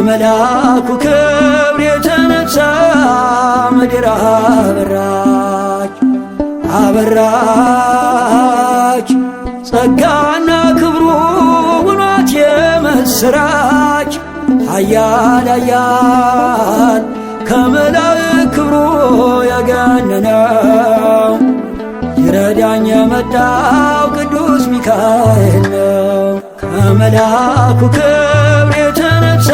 ከመላኩ ክብር የተነሳ ምድር አበራች አበራች ጸጋና ክብሩ ውኗት የምስራች ኃያል ኃያል ከመላእክት ክብሩ የገነነው ይረዳኝ የመጣው ቅዱስ ሚካኤል ነው። ከመላኩ ክብር የተነሳ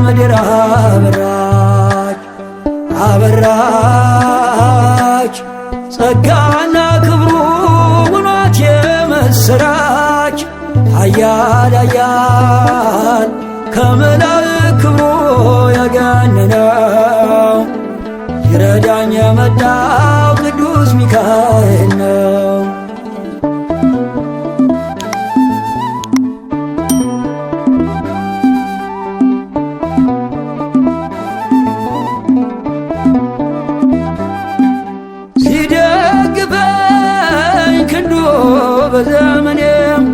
ምድር አበራች አበራች ጸጋና ክብሩ ውኗት የምስራች ኃያል ኃያል ከመላእክት ክብሩ የገነነው ይረዳኝ የመጣው ቅዱስ ሚካኤል ነው። ሲደግፈኝ ክንዱ በዘመኔም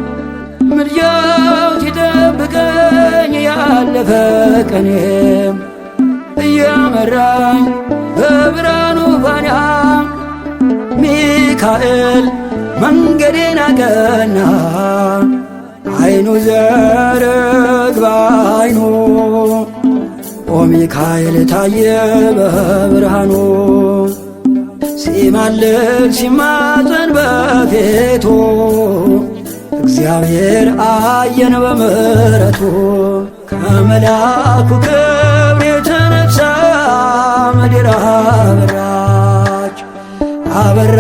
ምልጃው ሲጠብቀኝ ያለፈ ቀኔም እየመራኝ በብርሃኑ ፋና ሚካኤል መንገዴን አቀና። አይኑ ዘርግባ አይኑ ኦ ሚካኤል ታየ በብርሃኑ ሲማልድ ሲማፀን በፊቱ እግዚአብሔር አየን በምሕረቱ ከመላኩ ክብር የተነሳ ምድር አበራች አበራች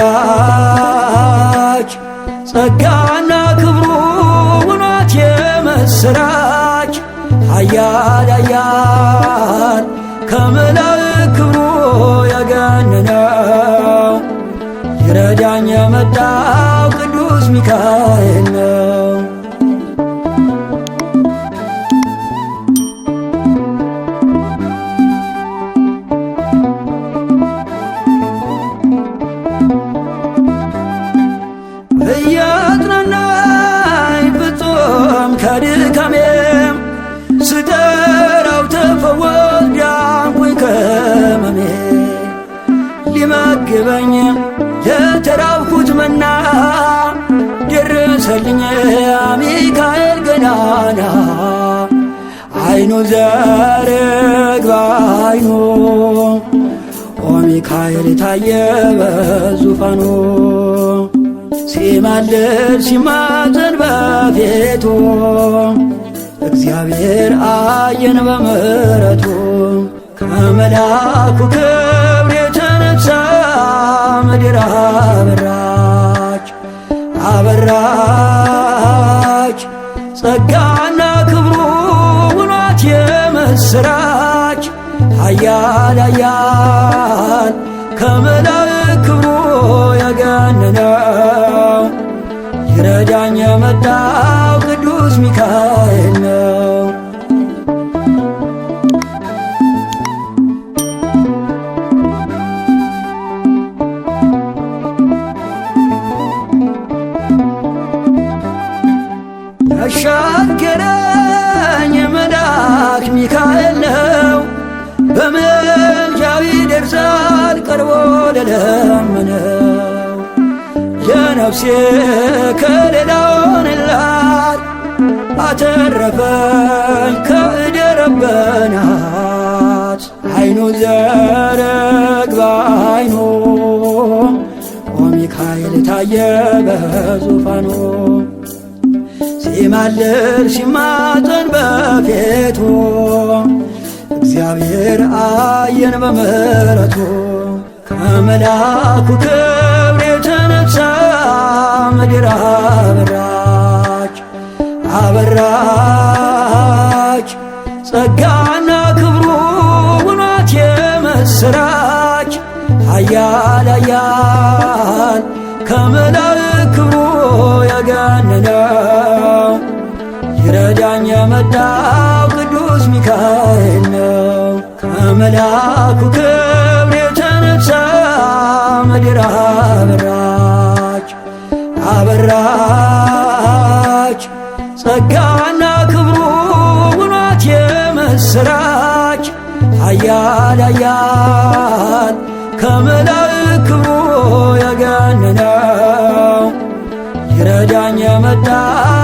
ጸጋና ክብሩ ውኗት የምስራች ኃያል ኃያል ከመላእክት ክብሩ የገነነው ይረዳኝ የመጣው ቅዱስ ሚካኤል ነው። እያጽናናኝ ፍጹም ከድካሜም ስጠራው ተፈወስ ዳንኩኝ ከሕመሜ ሊመግበኝ የተራብኩት መና ደረሰልኝ ሚካኤል ገናና አይኑ ዘርግባ አይኑ ኦ ሚካኤል ታየ በዙፋኑ ሲማልድ ሲማፀን በፊቱ እግዚአብሔር አየን በምሕረቱ ከመላኩ ክብር የተነሳ ምድር አበራች አበራች ጸጋና ክብሩ ውኗት የምስራች ኃያል ኃያል ከመላእክት ክብሩ የገነነው ይረዳኝ የመጣው ቅዱስ ሚካኤል ነው። ያሻገረኝ መልአክ ሚካኤል ነው በምልጃው ይደርሳል ቀርቦ ለለመነው የነፍሴ ከሌላ ሆነላት አተረፈኝ ከእደ ረበናት አይኑ ዘርግባ አይኑ ኦ ሚካኤል ታየ በዙፋኑ ሲማልድ ሲማፀን በፊቱ እግዚአብሔር አየን በምሕረቱ ከመላኩ ክብር የተነሳ ምድር አበራች አበራች ጸጋና ክብሩ ውኗት የምስራች ኃያል ኃያል ከመላእክት ክብሩ የገነነው ይረዳኝ የመጣው ቅዱስ ሚካኤል ነው። ከመላኩ ክብር የተነሳ ምድር አበራች አበራች ጸጋና ክብሩ ውኗት የምስራች ኃያል ኃያል ከመላእክት ክብሩ የገነነው ይረዳኝ የመጣው